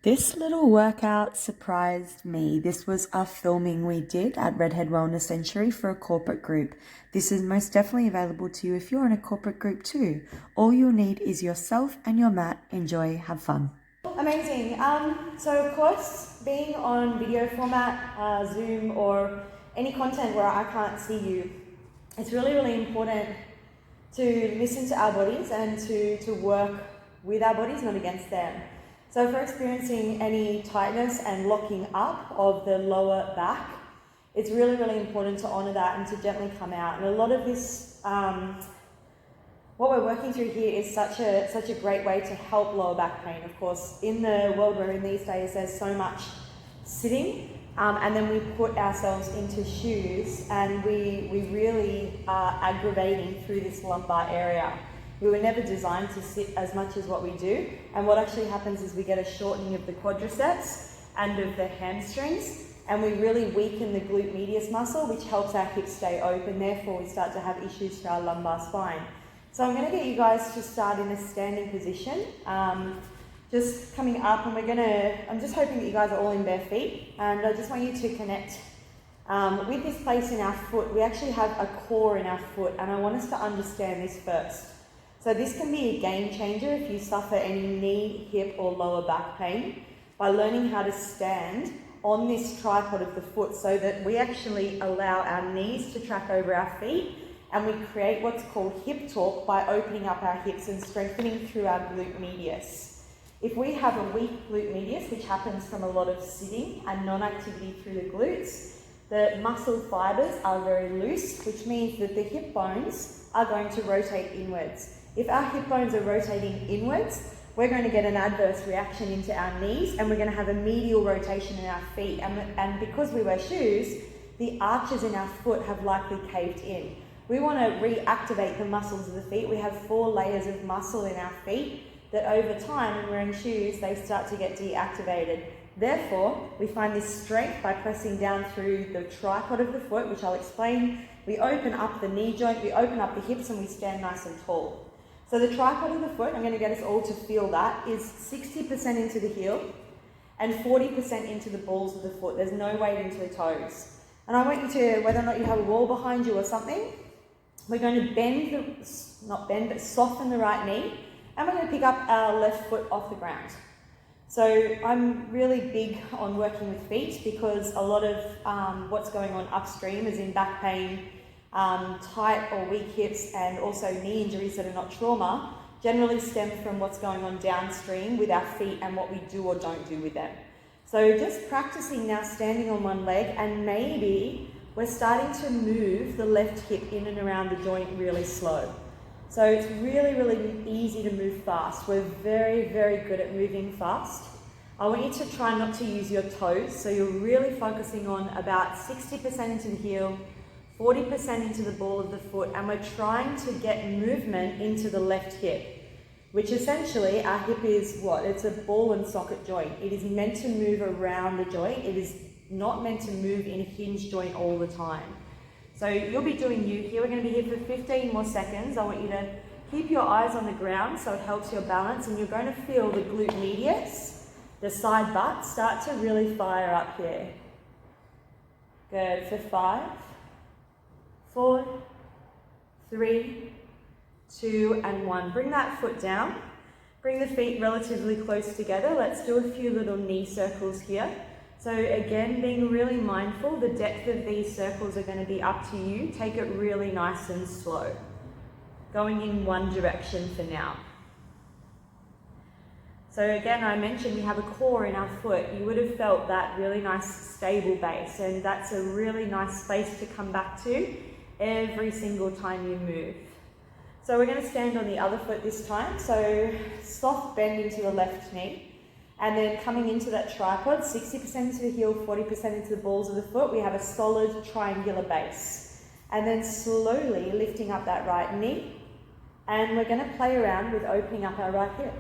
This little workout surprised me. This was a filming we did at Redhead Wellness Century for a corporate group. This is most definitely available to you if you're in a corporate group too. All you'll need is yourself and your mat. Enjoy, have fun. Amazing. So of course, being on video format, Zoom or any content where I can't see you, it's really, really important to listen to our bodies and to work with our bodies, not against them. So if we're experiencing any tightness and locking up of the lower back, it's really, really important to honour that and to gently come out. And a lot of this, what we're working through here is such a great way to help lower back pain. Of course, in the world we're in these days, there's so much sitting, and then we put ourselves into shoes and we really are aggravating through this lumbar area. We were never designed to sit as much as what we do, and what actually happens is we get a shortening of the quadriceps and of the hamstrings, and we really weaken the glute medius muscle, which helps our hips stay open. Therefore, we start to have issues to our lumbar spine. So I'm going to get you guys to start in a standing position, just coming up, and I'm just hoping that you guys are all in bare feet, and I just want you to connect with this place in our foot. We actually have a core in our foot, and I want us to understand this first. So this can be a game changer if you suffer any knee, hip or lower back pain, by learning how to stand on this tripod of the foot so that we actually allow our knees to track over our feet, and we create what's called hip torque by opening up our hips and strengthening through our glute medius. If we have a weak glute medius, which happens from a lot of sitting and non-activity through the glutes, the muscle fibers are very loose, which means that the hip bones are going to rotate inwards. If our hip bones are rotating inwards, we're going to get an adverse reaction into our knees, and we're going to have a medial rotation in our feet. And because we wear shoes, the arches in our foot have likely caved in. We want to reactivate the muscles of the feet. We have 4 layers of muscle in our feet that over time, when we're in shoes, they start to get deactivated. Therefore, we find this strength by pressing down through the tripod of the foot, which I'll explain. We open up the knee joint, we open up the hips, and we stand nice and tall. So the tripod of the foot, I'm going to get us all to feel that, is 60% into the heel and 40% into the balls of the foot. There's no weight into the toes. And I want you to, whether or not you have a wall behind you or something, we're going to soften the right knee, and we're going to pick up our left foot off the ground. So I'm really big on working with feet because a lot of what's going on upstream is in back pain, tight or weak hips, and also knee injuries that are not trauma generally stem from what's going on downstream with our feet and what we do or don't do with them. So just practicing now standing on one leg, and maybe we're starting to move the left hip in and around the joint really slow. So it's really, really easy to move fast. We're very, very good at moving fast. I want you to try not to use your toes, so you're really focusing on about 60% into the heel, 40% into the ball of the foot, and we're trying to get movement into the left hip, which essentially our hip is what? It's a ball and socket joint. It is meant to move around the joint. It is not meant to move in a hinge joint all the time. So you'll be doing you here. We're going to be here for 15 more seconds. I want you to keep your eyes on the ground so it helps your balance, and you're going to feel the glute medius, the side butt, start to really fire up here. Good. For 5, 4, 3, 2, and 1. Bring that foot down. Bring the feet relatively close together. Let's do a few little knee circles here. So again, being really mindful, the depth of these circles are going to be up to you. Take it really nice and slow. Going in one direction for now. So again, I mentioned we have a core in our foot. You would have felt that really nice stable base, and that's a really nice space to come back to every single time you move. So we're going to stand on the other foot this time. So soft bend into the left knee, and then coming into that tripod, 60% into the heel, 40% into the balls of the foot, we have a solid triangular base. And then slowly lifting up that right knee, and we're going to play around with opening up our right hip.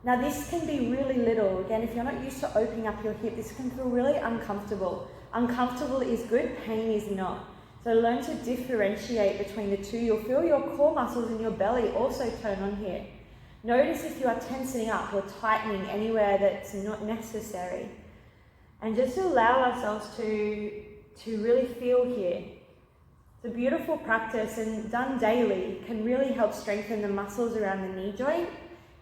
Now this can be really little. Again, if you're not used to opening up your hip, this can feel really uncomfortable. Uncomfortable is good, pain is not. So learn to differentiate between the two. You'll feel your core muscles in your belly also turn on here. Notice if you are tensing up or tightening anywhere that's not necessary. And just allow ourselves to really feel here. It's a beautiful practice, and done daily can really help strengthen the muscles around the knee joint,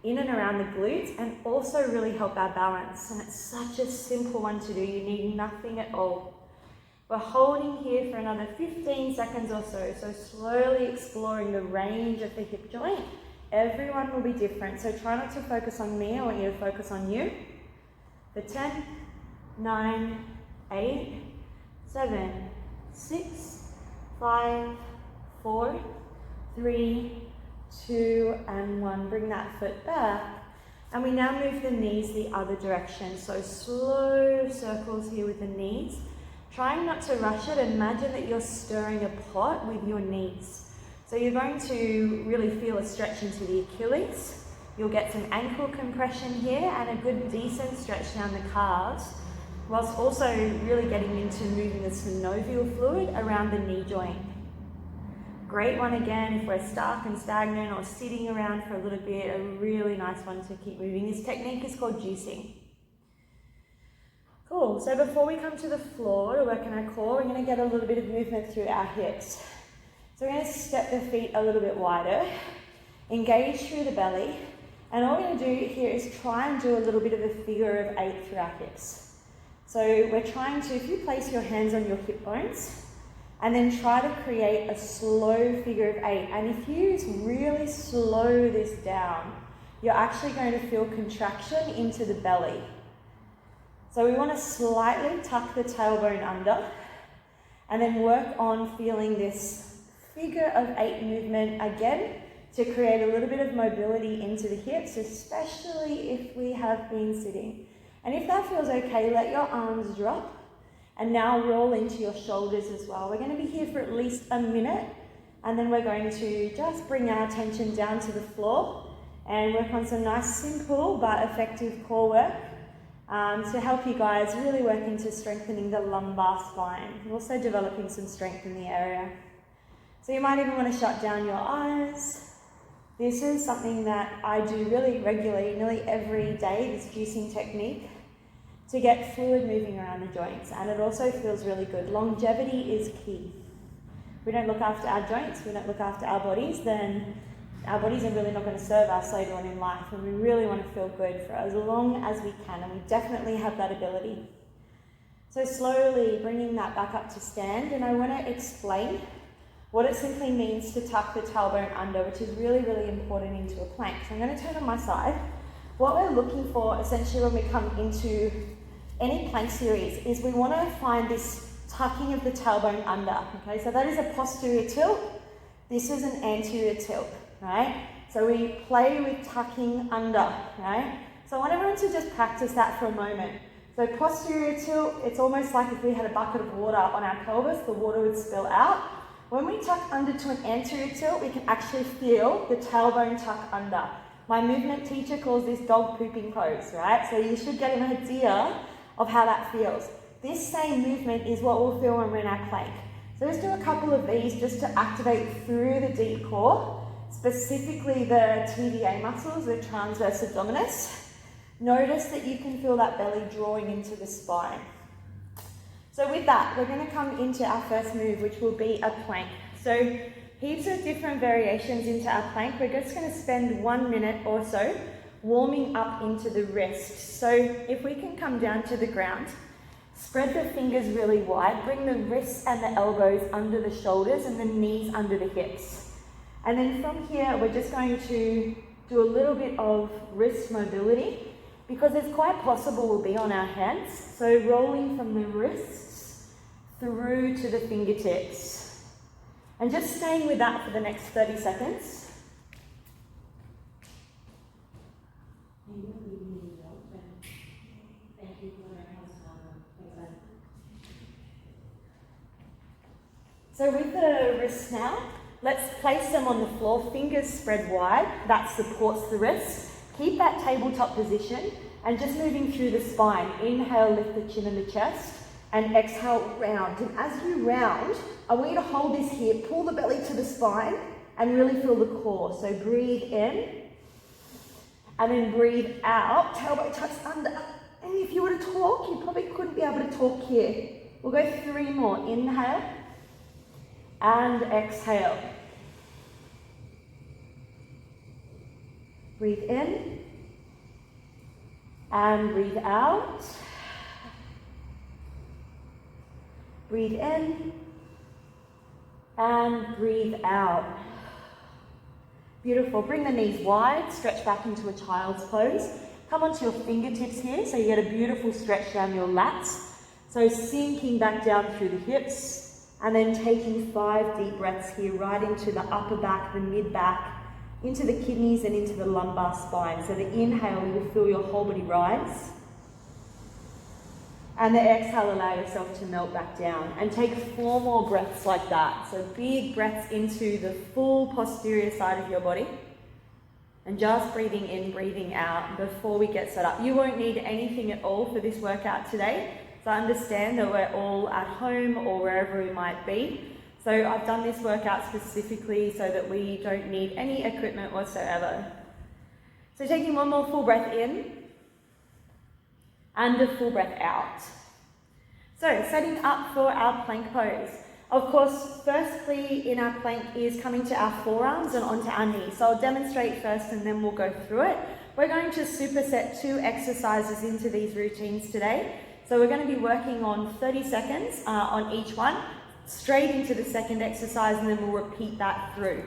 in and around the glutes, and also really help our balance. And it's such a simple one to do. You need nothing at all. We're holding here for another 15 seconds or so. So slowly exploring the range of the hip joint. Everyone will be different. So try not to focus on me. I want you to focus on you. For 10, 9, 8, 7, 6, 5, 4, 3, 2, and 1. Bring that foot back. And we now move the knees the other direction. So slow circles here with the knees. Trying not to rush it. Imagine that you're stirring a pot with your knees. So you're going to really feel a stretch into the Achilles. You'll get some ankle compression here and a good decent stretch down the calves, whilst also really getting into moving the synovial fluid around the knee joint. Great one again if we're stuck and stagnant or sitting around for a little bit, a really nice one to keep moving. This technique is called juicing. Cool, so before we come to the floor to work on our core, we're going to get a little bit of movement through our hips. So we're going to step the feet a little bit wider, engage through the belly, and all we're going to do here is try and do a little bit of a figure of 8 through our hips. So we're trying to, if you place your hands on your hip bones, and then try to create a slow figure of 8. And if you really slow this down, you're actually going to feel contraction into the belly. So we want to slightly tuck the tailbone under and then work on feeling this figure of 8 movement again to create a little bit of mobility into the hips, especially if we have been sitting. And if that feels okay, let your arms drop and now roll into your shoulders as well. We're going to be here for at least a minute, and then we're going to just bring our attention down to the floor and work on some nice, simple but effective core work. To help you guys really work into strengthening the lumbar spine and also developing some strength in the area. So you might even want to shut down your eyes. This is something that I do really regularly, nearly every day, this juicing technique, to get fluid moving around the joints, and it also feels really good. Longevity is key. If we don't look after our joints, we don't look after our bodies, then our bodies are really not going to serve us later on in life, and we really want to feel good for as long as we can, and we definitely have that ability. So slowly bringing that back up to stand, and I want to explain what it simply means to tuck the tailbone under, which is really, really important into a plank. So I'm going to turn on my side. What we're looking for essentially when we come into any plank series is we want to find this tucking of the tailbone under. Okay, so that is a posterior tilt. This is an anterior tilt. Right? So we play with tucking under, right? So I want everyone to just practice that for a moment. So posterior tilt, it's almost like if we had a bucket of water on our pelvis, the water would spill out. When we tuck under to an anterior tilt, we can actually feel the tailbone tuck under. My movement teacher calls this dog pooping pose, right? So you should get an idea of how that feels. This same movement is what we'll feel when we're in our plank. So let's do a couple of these just to activate through the deep core. Specifically the TVA muscles, the transverse abdominis. Notice that you can feel that belly drawing into the spine. So with that, we're going to come into our first move, which will be a plank. So heaps of different variations into our plank. We're just going to spend 1 minute or so warming up into the wrist. So if we can come down to the ground, spread the fingers really wide, bring the wrists and the elbows under the shoulders and the knees under the hips. And then from here, we're just going to do a little bit of wrist mobility because it's quite possible we'll be on our hands. So rolling from the wrists through to the fingertips. And just staying with that for the next 30 seconds. So with the wrists now, let's place them on the floor, fingers spread wide, that supports the wrists. Keep that tabletop position and just moving through the spine. Inhale, lift the chin and the chest, and exhale, round. And as you round, I want you to hold this here, pull the belly to the spine, and really feel the core. So breathe in, And then breathe out, tailbone tucks under. And if you were to talk, you probably couldn't be able to talk here. We'll go 3 more. Inhale and exhale. Breathe in and breathe out. Breathe in and breathe out. Beautiful. Bring the knees wide, stretch back into a child's pose. Come onto your fingertips here, so you get a beautiful stretch down your lats. So sinking back down through the hips, and then taking 5 deep breaths here, right into the upper back, the mid back, into the kidneys and into the lumbar spine. So the inhale, you will feel your whole body rise. And the exhale, allow yourself to melt back down. And take 4 more breaths like that. So big breaths into the full posterior side of your body. And just breathing in, breathing out before we get set up. You won't need anything at all for this workout today. So understand that we're all at home or wherever we might be. So I've done this workout specifically so that we don't need any equipment whatsoever. So taking 1 more full breath in and a full breath out. So setting up for our plank pose. Of course, firstly in our plank is coming to our forearms and onto our knees. So I'll demonstrate first and then we'll go through it. We're going to superset 2 exercises into these routines today. So we're going to be working on 30 seconds on each one, straight into the second exercise, and then we'll repeat that through.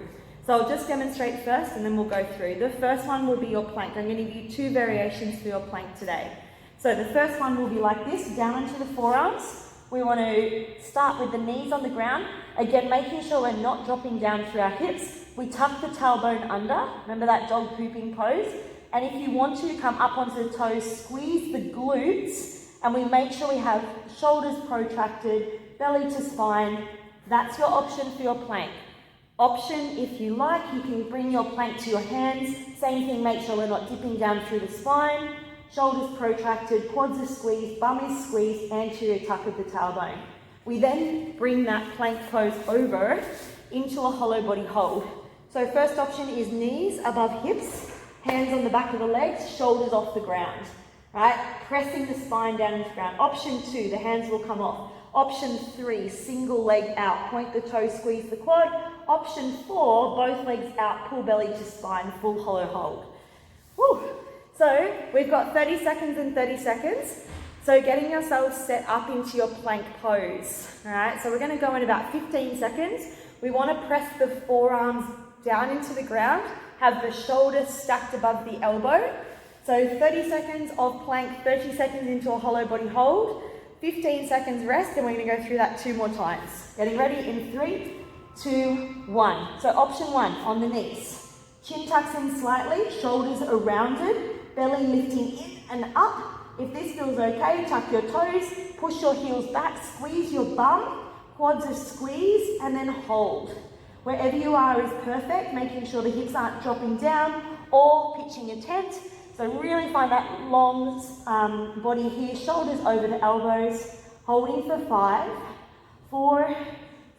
So I'll just demonstrate first and then we'll go through. The first one will be your plank. I'm going to give you 2 variations for your plank today. So the first one will be like this, down into the forearms. We want to start with the knees on the ground. Again, making sure we're not dropping down through our hips. We tuck the tailbone under. Remember that dog pooping pose? And if you want to, come up onto the toes, squeeze the glutes, and we make sure we have shoulders protracted, belly to spine. That's your option for your plank. Option, if you like, you can bring your plank to your hands. Same thing, make sure we're not dipping down through the spine. Shoulders protracted, quads are squeezed, bum is squeezed, anterior tuck of the tailbone. We then bring that plank pose over into a hollow body hold. So first option is knees above hips, hands on the back of the legs, shoulders off the ground. Right? Pressing the spine down into the ground. Option 2, the hands will come off. Option 3, single leg out, point the toe, squeeze the quad. Option 4, both legs out, pull belly to spine, full hollow hold. Woo. So we've got 30 seconds and 30 seconds. So getting yourself set up into your plank pose. All right, so we're going to go in about 15 seconds. We want to press the forearms down into the ground, have the shoulders stacked above the elbow. So 30 seconds of plank, 30 seconds into a hollow body hold, 15 seconds rest, and we're going to go through that 2 more times. Getting ready in 3, 2, 1. So option 1, on the knees. Chin tucks in slightly, shoulders are rounded, belly lifting in and up. If this feels okay, tuck your toes, push your heels back, squeeze your bum, quads are squeezed, and then hold. Wherever you are is perfect, making sure the hips aren't dropping down or pitching a tent. So really find that long body here, shoulders over the elbows, holding for 5, 4,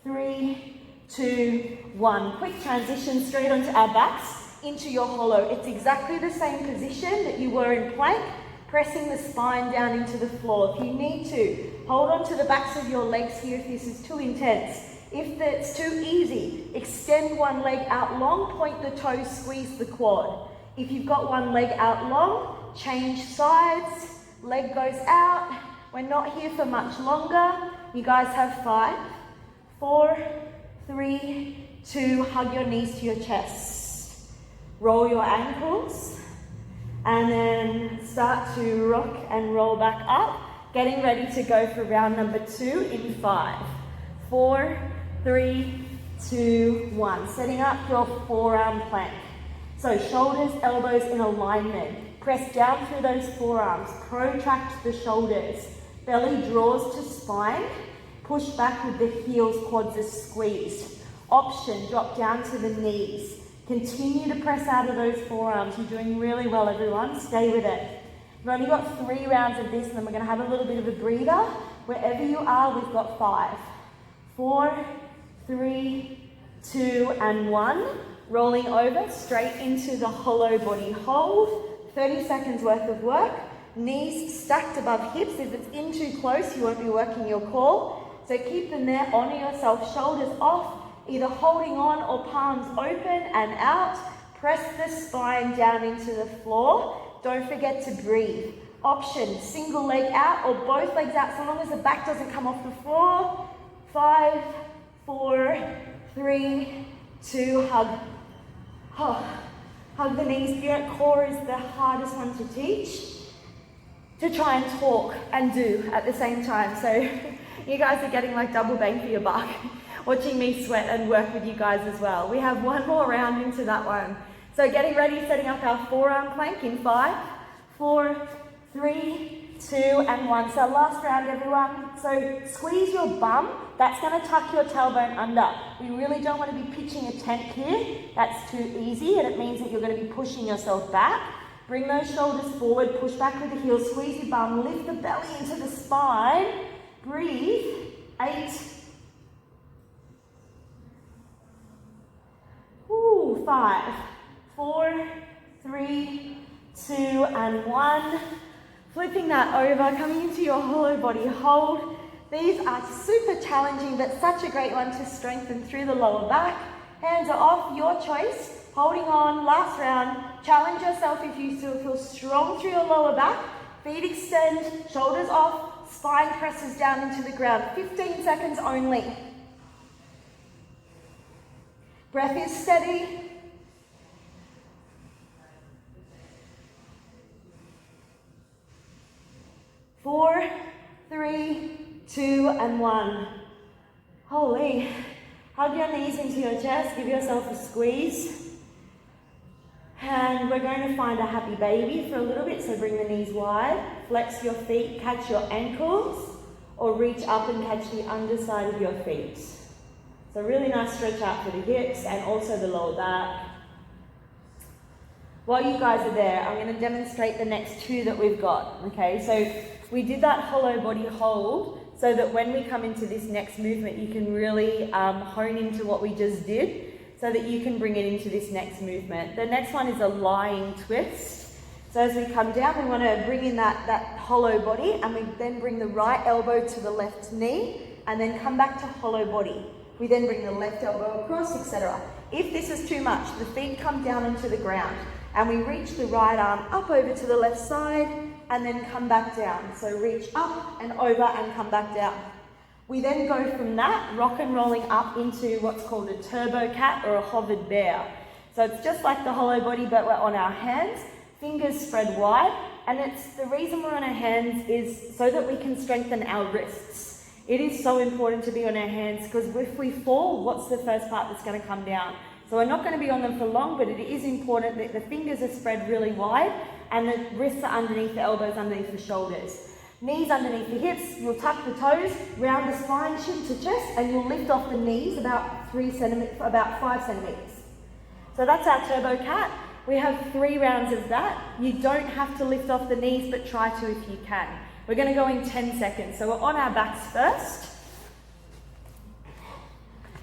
3, 2, 1. Quick transition straight onto our backs into your hollow. It's exactly the same position that you were in plank, pressing the spine down into the floor. If you need to, hold on to the backs of your legs here if this is too intense. If it's too easy, extend one leg out long, point the toes, squeeze the quad. If you've got one leg out long, change sides, leg goes out. We're not here for much longer. You guys have 5, 4, 3, 2, hug your knees to your chest. Roll your ankles, and then start to rock and roll back up. Getting ready to go for round number 2 in 5, 4, 3, 2, 1. Setting up your forearm plank. So shoulders, elbows in alignment. Press down through those forearms. Protract the shoulders. Belly draws to spine. Push back with the heels, quads are squeezed. Option, drop down to the knees. Continue to press out of those forearms. You're doing really well, everyone. Stay with it. We've only got 3 rounds of this, and then we're going to have a little bit of a breather. Wherever you are, we've got 5, 4, 3, 2, and 1. Rolling over straight into the hollow body hold 30 seconds worth of work. Knees stacked above hips. If it's in too close, you won't be working your core. So keep them there, honor yourself, shoulders off, either holding on or palms open and out. Press the spine down into the floor. Don't forget to breathe. Option, single leg out or both legs out, so long as the back doesn't come off the floor. 5, 4, 3, 2, hug. Hug the knees. Core is the hardest one to teach, to try and talk and do at the same time. So you guys are getting like double bang for your buck, watching me sweat and work with you guys as well. We have one more round into that one. So getting ready, setting up our forearm plank in 5, 4, 3, 2, and 1. So last round, everyone. So squeeze your bum. That's going to tuck your tailbone under. We really don't want to be pitching a tent here. That's too easy, and it means that you're going to be pushing yourself back. Bring those shoulders forward, push back with the heels, squeeze your bum, lift the belly into the spine. Breathe. 8. 5, 4, 3, 2, and 1. Flipping that over, coming into your hollow body hold. These are super challenging, but such a great one to strengthen through the lower back. Hands are off, your choice. Holding on, last round. Challenge yourself if you still feel strong through your lower back. Feet extend, shoulders off, spine presses down into the ground. 15 seconds only. Breath is steady. 4, 3, 2, and 1. Holy. Hug your knees into your chest, give yourself a squeeze. And we're going to find a happy baby for a little bit, so bring the knees wide. Flex your feet, catch your ankles, or reach up and catch the underside of your feet. So really nice stretch out for the hips and also the lower back. While you guys are there, I'm going to demonstrate the next 2 that we've got. Okay, so we did that hollow body hold so that when we come into this next movement, you can really hone into what we just did so that you can bring it into this next movement. The next one is a lying twist. So as we come down, we want to bring in that hollow body, and we then bring the right elbow to the left knee and then come back to hollow body. We then bring the left elbow across, etc. If this is too much, the feet come down into the ground and we reach the right arm up over to the left side and then come back down. So reach up and over and come back down. We then go from that, rock and rolling up into what's called a turbo cat or a hovered bear. So it's just like the hollow body, but we're on our hands, fingers spread wide, and it's the reason we're on our hands is so that we can strengthen our wrists. It is so important to be on our hands because if we fall, what's the first part that's going to come down? So we're not going to be on them for long, but it is important that the fingers are spread really wide and the wrists are underneath the elbows, underneath the shoulders. Knees underneath the hips, you'll tuck the toes, round the spine, chin to chest, and you'll lift off the knees about 5 centimeters. So that's our turbo cat. We have 3 rounds of that. You don't have to lift off the knees, but try to if you can. We're going to go in 10 seconds. So we're on our backs first.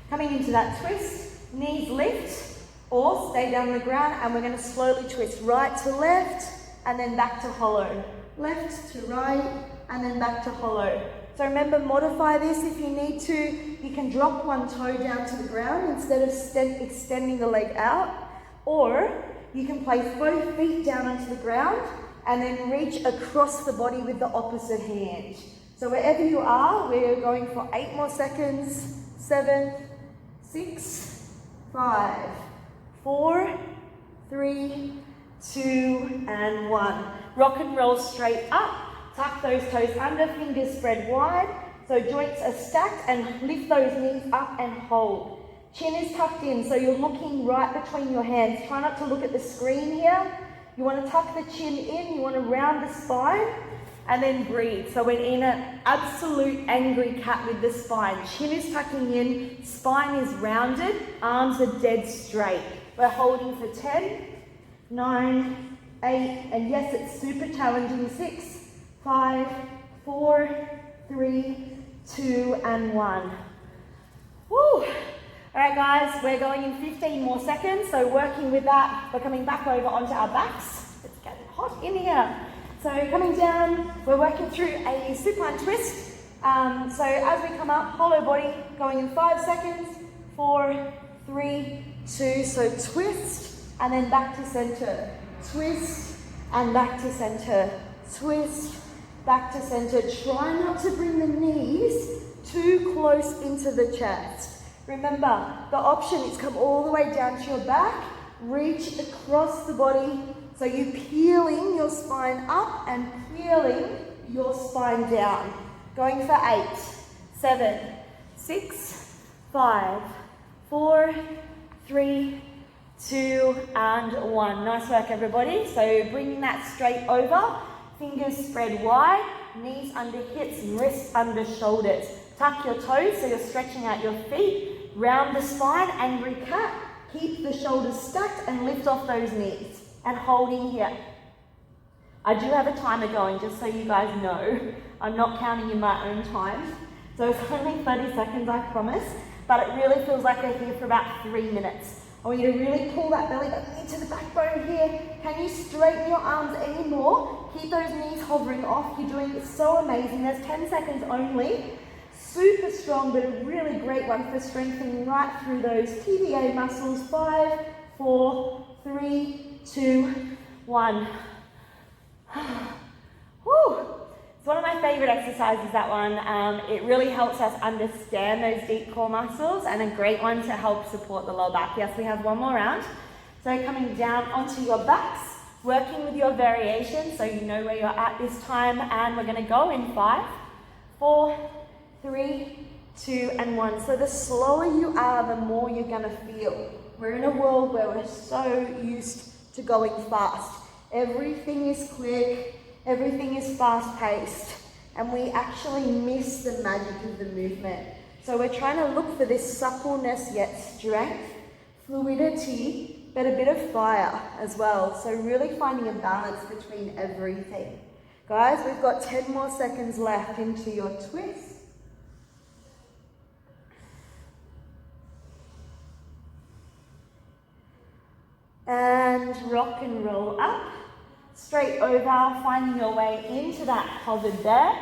Coming into that twist, knees lift or stay down on the ground, and we're going to slowly twist right to left and then back to hollow. Left to right and then back to hollow. So remember, modify this if you need to. You can drop one toe down to the ground instead of extending the leg out, or you can place both feet down onto the ground and then reach across the body with the opposite hand. So wherever you are, we're going for 8 more seconds. 7, 6, 5, 4, 3, 2, and 1. Rock and roll straight up. Tuck those toes under, fingers spread wide. So joints are stacked, and lift those knees up and hold. Chin is tucked in, so you're looking right between your hands. Try not to look at the screen here. You want to tuck the chin in, you want to round the spine, and then breathe. So we're in an absolute angry cat with the spine. Chin is tucking in, spine is rounded, arms are dead straight. We're holding for 10, 9, 8, and yes, it's super challenging. 6, 5, 4, 3, 2, and 1. Woo! All right, guys, we're going in 15 more seconds. So working with that, we're coming back over onto our backs. It's getting hot. hot in here. So coming down, we're working through a supine twist. So as we come up, hollow body, going in 5 seconds, 4, 3, 2, so twist, and then back to center, twist, and back to center, twist, back to center. Try not to bring the knees too close into the chest. Remember, the option is come all the way down to your back, reach across the body, so you're peeling your spine up and peeling your spine down. Going for 8, 7, 6, 5, 4, 3, 2, and 1. Nice work, everybody. So bringing that straight over, fingers spread wide, knees under hips, wrists under shoulders. Tuck your toes so you're stretching out your feet, round the spine and recap. Keep the shoulders stacked and lift off those knees and holding here. I do have a timer going just so you guys know. I'm not counting in my own time. So it's only 30 seconds, I promise, but it really feels like we're here for about 3 minutes. I want you to really pull that belly button into the backbone here. Can you straighten your arms anymore? Keep those knees hovering off. You're doing so amazing. There's 10 seconds only. Super strong, but a really great one for strengthening right through those TVA muscles. 5, 4, 3, 2, 1. Whew. It's one of my favorite exercises, that one. It really helps us understand those deep core muscles, and a great one to help support the lower back. Yes, we have one more round. So coming down onto your backs, working with your variation so you know where you're at this time, and we're going to go in 5, 4, 3, 2, and 1. So the slower you are, the more you're going to feel. We're in a world where we're so used to going fast. Everything is quick, everything is fast-paced, and we actually miss the magic of the movement. So we're trying to look for this suppleness yet strength, fluidity, but a bit of fire as well. So really finding a balance between everything. Guys, we've got 10 more seconds left into your twist. And rock and roll up, straight over, finding your way into that hovered there.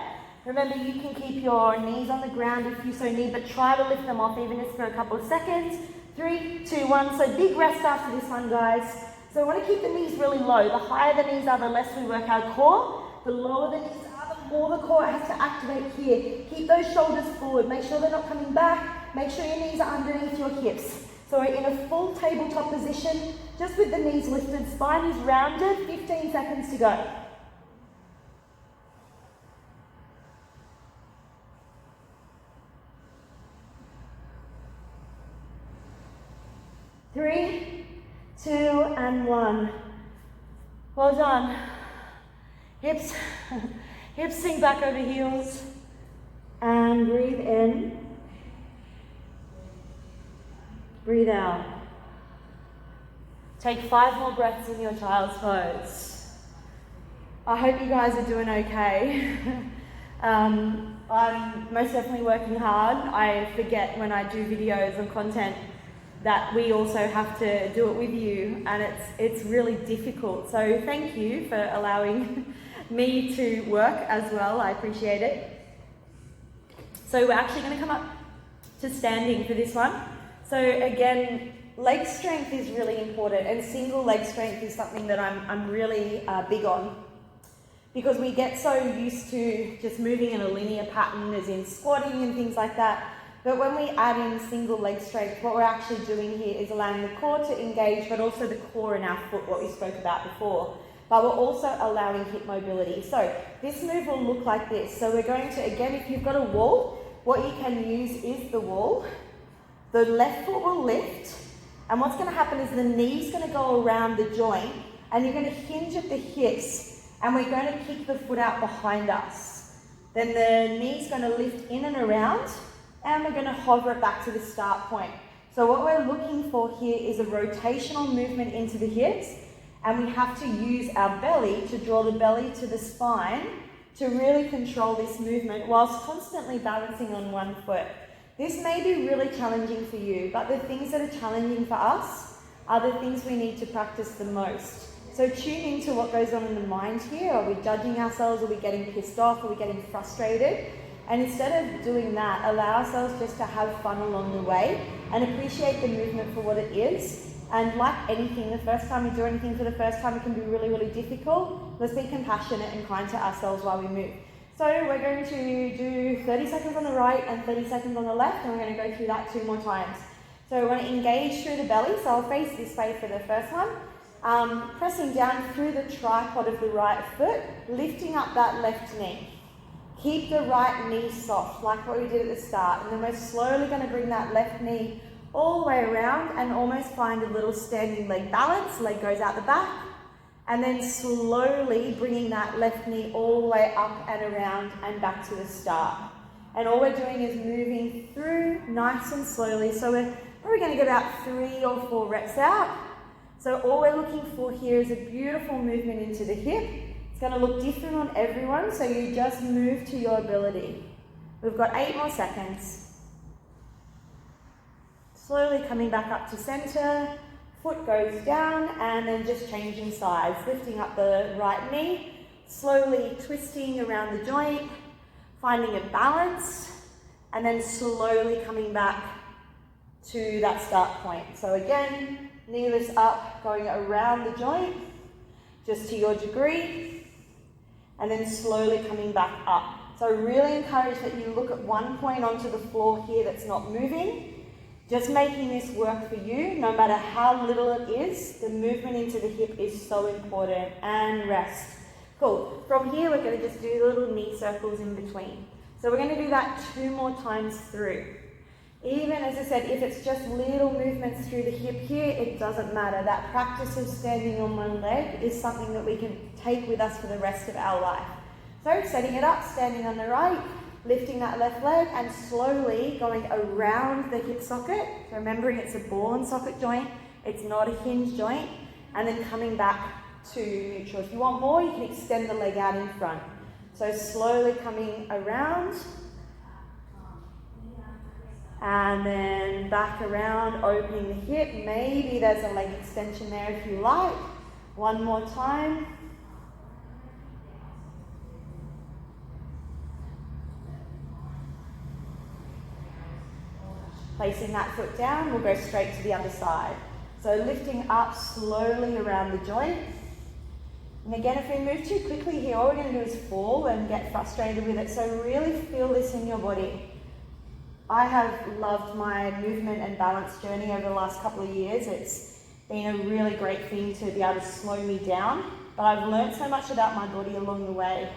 Remember, you can keep your knees on the ground if you so need, but try to lift them off even just for a couple of seconds. 3, 2, 1, so big rest after this one, guys. So I want to keep the knees really low. The higher the knees are, the less we work our core. The lower the knees are, the more the core has to activate here. Keep those shoulders forward, make sure they're not coming back, make sure your knees are underneath your hips. So we're in a full tabletop position, just with the knees lifted, spine is rounded, 15 seconds to go. Three, 2, and 1. Well done. Hips sink back over heels, and breathe in. Breathe out. Take 5 more breaths in your child's pose. I hope you guys are doing okay. I'm most definitely working hard. I forget when I do videos and content that we also have to do it with you, and it's really difficult. So thank you for allowing me to work as well. I appreciate it. So we're actually going to come up to standing for this one. So again, leg strength is really important, and single leg strength is something that I'm really big on, because we get so used to just moving in a linear pattern, as in squatting and things like that. But when we add in single leg strength, what we're actually doing here is allowing the core to engage, but also the core in our foot, what we spoke about before. But we're also allowing hip mobility. So this move will look like this. So we're going to, again, if you've got a wall, what you can use is the wall. The left foot will lift, and what's going to happen is the knee's going to go around the joint, and you're going to hinge at the hips, and we're going to kick the foot out behind us. Then the knee's going to lift in and around, and we're going to hover it back to the start point. So what we're looking for here is a rotational movement into the hips, and we have to use our belly to draw the belly to the spine to really control this movement whilst constantly balancing on one foot. This may be really challenging for you, but the things that are challenging for us are the things we need to practice the most. So tune into what goes on in the mind here. Are we judging ourselves? Are we getting pissed off? Are we getting frustrated? And instead of doing that, allow ourselves just to have fun along the way and appreciate the movement for what it is. And like anything, the first time we do anything for the first time, it can be really, really difficult. Let's be compassionate and kind to ourselves while we move. So we're going to do 30 seconds on the right and 30 seconds on the left, and we're going to go through that 2 more times. So we want to engage through the belly, so I'll face this way for the first one. Pressing down through the tripod of the right foot, lifting up that left knee. Keep the right knee soft, like what we did at the start, and then we're slowly going to bring that left knee all the way around and almost find a little standing leg balance. Leg goes out the back, and then slowly bringing that left knee all the way up and around and back to the start. And all we're doing is moving through nice and slowly. So we're probably going to get about 3 or 4 reps out. So all we're looking for here is a beautiful movement into the hip. It's going to look different on everyone, so you just move to your ability. We've got 8 more seconds. Slowly coming back up to center, foot goes down, and then just changing sides, lifting up the right knee, slowly twisting around the joint, finding a balance, and then slowly coming back to that start point. So again, knee lifts up, going around the joint, just to your degree, and then slowly coming back up. So I really encourage that you look at one point onto the floor here that's not moving. Just making this work for you, no matter how little it is, the movement into the hip is so important. And rest. Cool. From here, we're going to just do little knee circles in between. So we're going to do that 2 more times through. Even, as I said, if it's just little movements through the hip here, it doesn't matter. That practice of standing on one leg is something that we can take with us for the rest of our life. So setting it up, standing on the right, lifting that left leg and slowly going around the hip socket. So remembering it's a ball and socket joint, it's not a hinge joint, and then coming back to neutral. If you want more, you can extend the leg out in front. So slowly coming around, and then back around, opening the hip. Maybe there's a leg extension there if you like. 1 more time. Placing that foot down, we'll go straight to the other side. So lifting up slowly around the joint. And again, if we move too quickly here, all we're going to do is fall and get frustrated with it. So really feel this in your body. I have loved my movement and balance journey over the last couple of years. It's been a really great thing to be able to slow me down. But I've learned so much about my body along the way.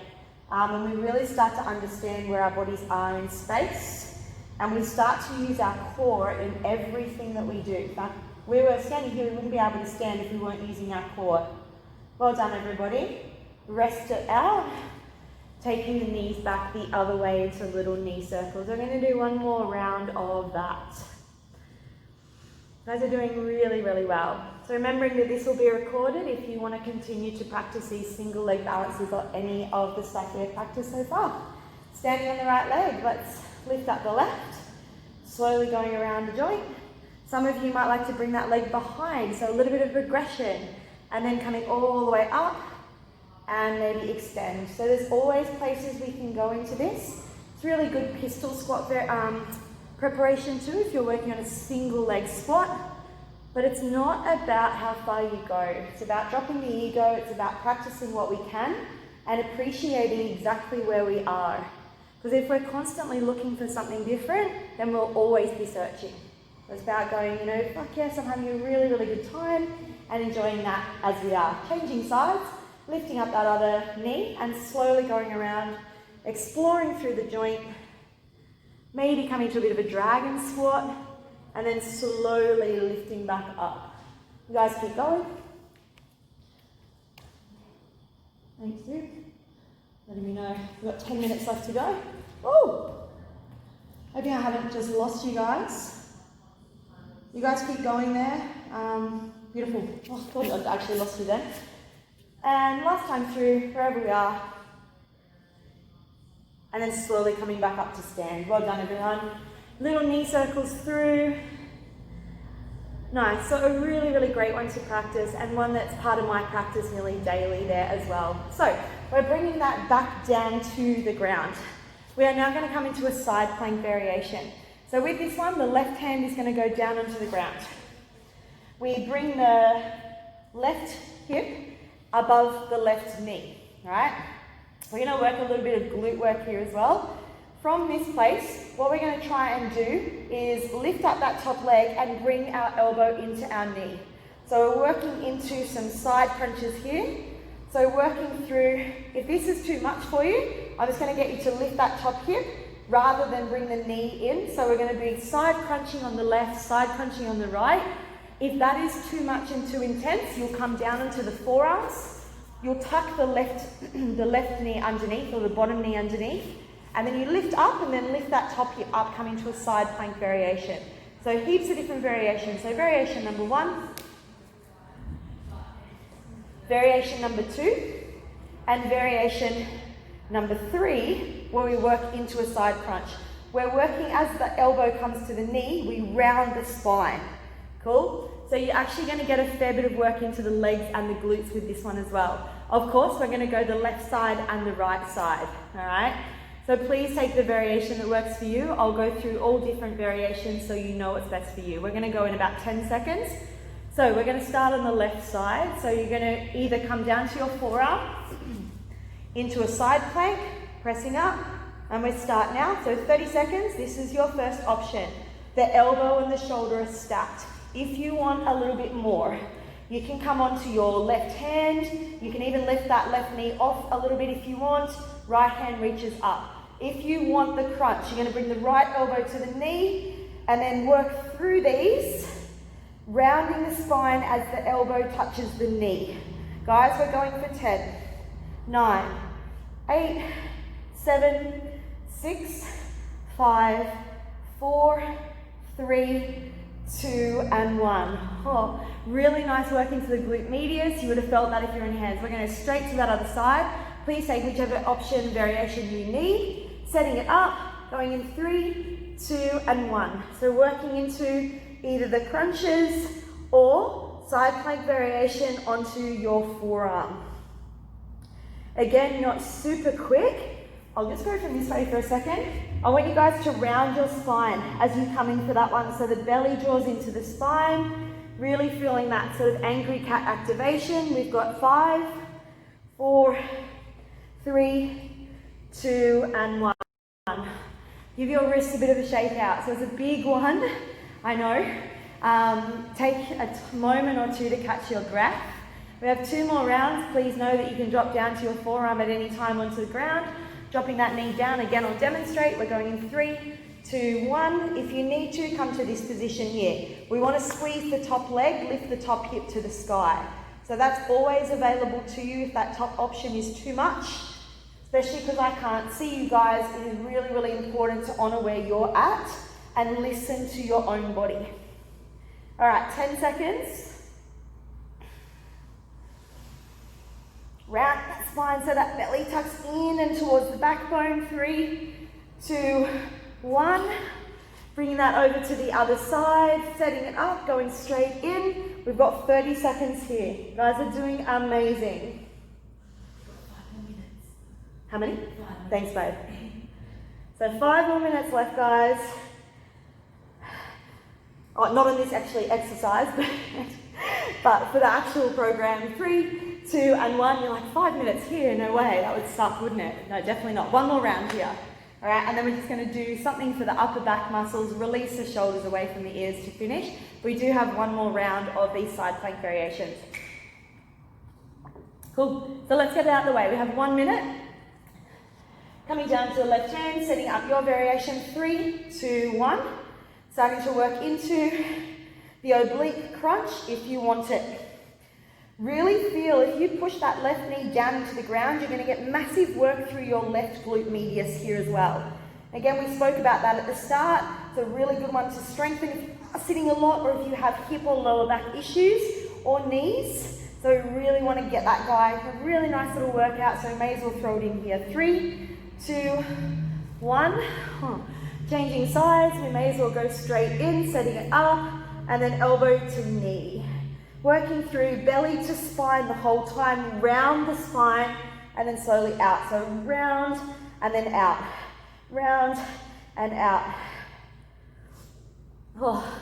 And we really start to understand where our bodies are in space. And we start to use our core in everything that we do. In fact, we were standing here, we wouldn't be able to stand if we weren't using our core. Well done, everybody. Rest it out. Taking the knees back the other way into little knee circles. We're going to do 1 more round of that. You guys are doing really, really well. So remembering that this will be recorded if you want to continue to practice these single leg balances or any of the stuff we've practiced so far. Standing on the right leg, let's lift up the left, slowly going around the joint. Some of you might like to bring that leg behind, so a little bit of regression, and then coming all the way up, and maybe extend. So there's always places we can go into this. It's really good pistol squat preparation too, if you're working on a single leg squat. But it's not about how far you go. It's about dropping the ego, it's about practicing what we can, and appreciating exactly where we are. Because if we're constantly looking for something different, then we'll always be searching. It's about going, fuck yes, I'm having a really, really good time and enjoying that as we are. Changing sides, lifting up that other knee and slowly going around, exploring through the joint, maybe coming to a bit of a dragon squat, and then slowly lifting back up. You guys keep going. Thanks, dude. Letting me know we've got 10 minutes left to go. Oh! Hoping I haven't just lost you guys. You guys keep going there. Beautiful. Oh, I thought I'd actually lost you then. And last time through, wherever we are. And then slowly coming back up to stand. Well done, everyone. Little knee circles through. Nice, so a really, really great one to practice, and one that's part of my practice nearly daily there as well. So we're bringing that back down to the ground. We are now going to come into a side plank variation. So with this one, the left hand is going to go down onto the ground. We bring the left hip above the left knee, all right? We're going to work a little bit of glute work here as well. From this place, what we're going to try and do is lift up that top leg and bring our elbow into our knee. So we're working into some side crunches here. So working through, if this is too much for you, I'm just going to get you to lift that top hip rather than bring the knee in. So we're going to be side crunching on the left, side crunching on the right. If that is too much and too intense, you'll come down into the forearms. You'll tuck the left knee underneath, or the bottom knee underneath. And then you lift up and then lift that top hip up, come into a side plank variation. So heaps of different variations. So variation number 1, variation number 2, and variation number 3, where we work into a side crunch. We're working as the elbow comes to the knee, we round the spine. Cool? So you're actually going to get a fair bit of work into the legs and the glutes with this one as well. Of course, we're going to go the left side and the right side. All right? So please take the variation that works for you. I'll go through all different variations so you know what's best for you. We're going to go in about 10 seconds. So we're going to start on the left side. So you're going to either come down to your forearm, into a side plank, pressing up, and we start now. So 30 seconds, this is your first option. The elbow and the shoulder are stacked. If you want a little bit more, you can come onto your left hand. You can even lift that left knee off a little bit if you want. Right hand reaches up. If you want the crunch, you're going to bring the right elbow to the knee and then work through these, rounding the spine as the elbow touches the knee. Guys, we're going for 10, 9, 8, 7, 6, 5, 4, 3, 2, and 1. Oh, really nice work into the glute medius. You would have felt that if you're in hands. We're going to straight to that other side. Please take whichever option, variation you need. Setting it up, going in 3, 2, and 1. So working into either the crunches or side plank variation onto your forearm. Again, not super quick. I'll just go from this way for a second. I want you guys to round your spine as you come in for that one. So the belly draws into the spine, really feeling that sort of angry cat activation. We've got 5, 4, 3, 2, and 1. Give your wrists a bit of a shake out. So it's a big one, I know. Take a moment or two to catch your breath. We have 2 more rounds. Please know that you can drop down to your forearm at any time onto the ground. Dropping that knee down, again, I'll demonstrate. We're going in 3, 2, 1. If you need to, come to this position here. We want to squeeze the top leg, lift the top hip to the sky. So that's always available to you if that top option is too much. Especially because I can't see you guys, it is really, really important to honor where you're at and listen to your own body. All right, 10 seconds. Round that spine so that belly tucks in and towards the backbone. 3, 2, 1. Bringing that over to the other side, setting it up, going straight in. We've got 30 seconds here. You guys are doing amazing. How many? 5. Thanks, babe. So 5 more minutes left, guys. Oh, not on this actually exercise, but for the actual program. 3, 2, and 1. You're like, 5 minutes here? No way. That would suck, wouldn't it? No, definitely not. 1 more round here. All right, and then we're just going to do something for the upper back muscles. Release the shoulders away from the ears to finish. We do have 1 more round of these side plank variations. Cool. So let's get it out of the way. We have 1 minute. Coming down to the left hand, setting up your variation. 3, 2, 1. Starting to work into the oblique crunch if you want it. Really feel, if you push that left knee down into the ground, you're going to get massive work through your left glute medius here as well. Again, we spoke about that at the start. It's a really good one to strengthen if you are sitting a lot or if you have hip or lower back issues or knees. So we really want to get that guy a really nice little workout, so we may as well throw it in here. 3, 2, 1. Changing sides, we may as well go straight in, setting it up, and then elbow to knee. Working through belly to spine the whole time, round the spine, and then slowly out. So round and then out, round and out. Oh.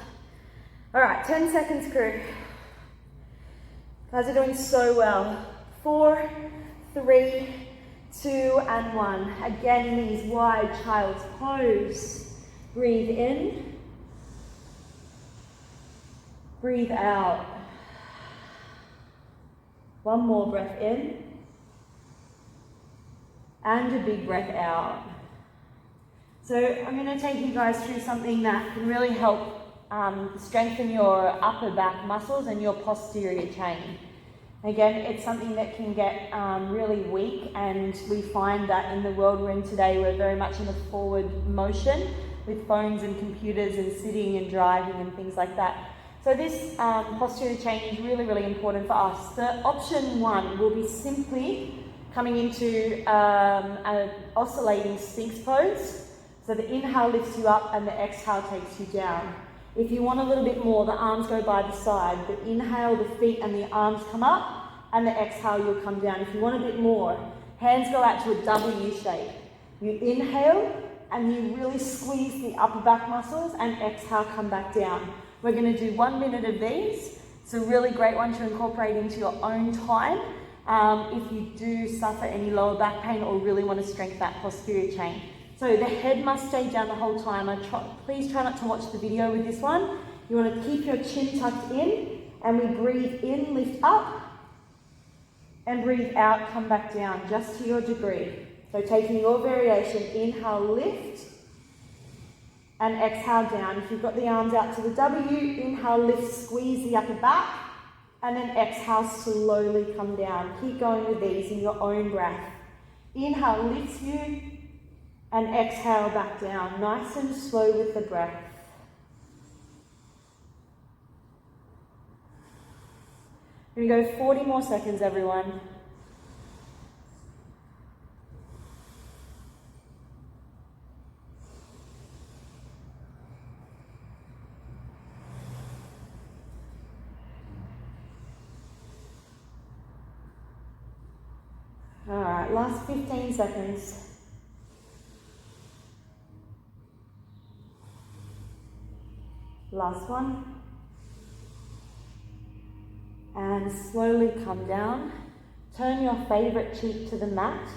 All right, 10 seconds, crew. Guys are doing so well. 4, 3, 2, and 1. Again, knees wide, child's pose. Breathe in. Breathe out. One more breath in. And a big breath out. So I'm going to take you guys through something that can really help strengthen your upper back muscles and your posterior chain. Again, it's something that can get really weak, and we find that in the world we're in today, we're very much in a forward motion with phones and computers and sitting and driving and things like that. So this posterior chain is really, really important for us. The option 1 will be simply coming into an oscillating Sphinx pose. So the inhale lifts you up and the exhale takes you down. If you want a little bit more, the arms go by the side. The inhale, the feet and the arms come up, and the exhale, you'll come down. If you want a bit more, hands go out to a W shape. You inhale and you really squeeze the upper back muscles, and exhale, come back down. We're going to do 1 minute of these. It's a really great one to incorporate into your own time if you do suffer any lower back pain or really want to strengthen that posterior chain. So the head must stay down the whole time. Please try not to watch the video with this one. You want to keep your chin tucked in, and we breathe in, lift up, and breathe out, come back down, just to your degree. So taking your variation, inhale, lift, and exhale down. If you've got the arms out to the W, inhale, lift, squeeze the upper back, and then exhale, slowly come down. Keep going with these in your own breath. Inhale lifts you, and exhale back down, nice and slow with the breath. We're going to go 40 more seconds, everyone. All right, last 15 seconds. Last one. And slowly come down. Turn your favorite cheek to the mat.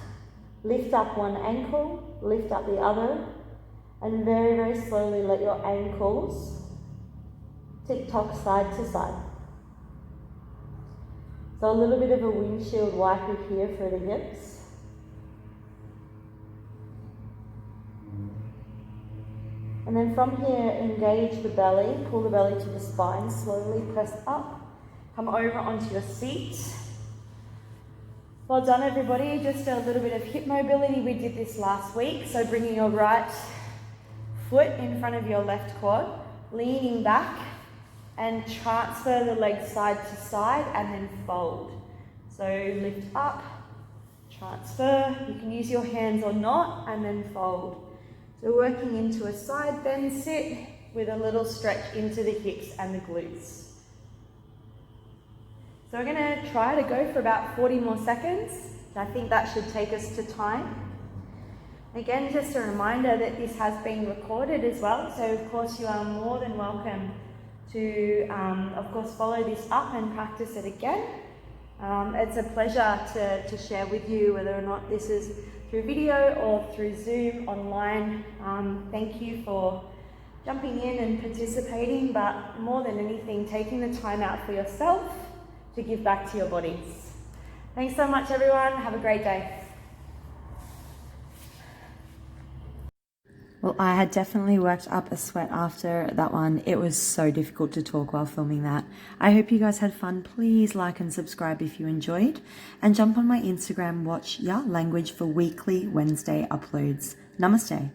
Lift up one ankle, lift up the other, and very, very slowly let your ankles tick-tock side to side. So a little bit of a windshield wiper here for the hips. And then from here, engage the belly, pull the belly to the spine, slowly press up, come over onto your seat. Well done, everybody. Just a little bit of hip mobility. We did this last week. So bringing your right foot in front of your left quad, leaning back, and transfer the legs side to side and then fold. So lift up, transfer. You can use your hands or not, and then fold. So working into a side bend sit with a little stretch into the hips and the glutes. So we're going to try to go for about 40 more seconds. I think that should take us to time. Again, just a reminder that this has been recorded as well. So of course you are more than welcome to, of course, follow this up and practice it again. It's a pleasure to share with you, whether or not this is through video or through Zoom online. Thank you for jumping in and participating, but more than anything, taking the time out for yourself to give back to your bodies. Thanks so much, everyone. Have a great day. Well, I had definitely worked up a sweat after that one. It was so difficult to talk while filming that. I hope you guys had fun. Please like and subscribe if you enjoyed. And jump on my Instagram, watch Ya Language for weekly Wednesday uploads. Namaste.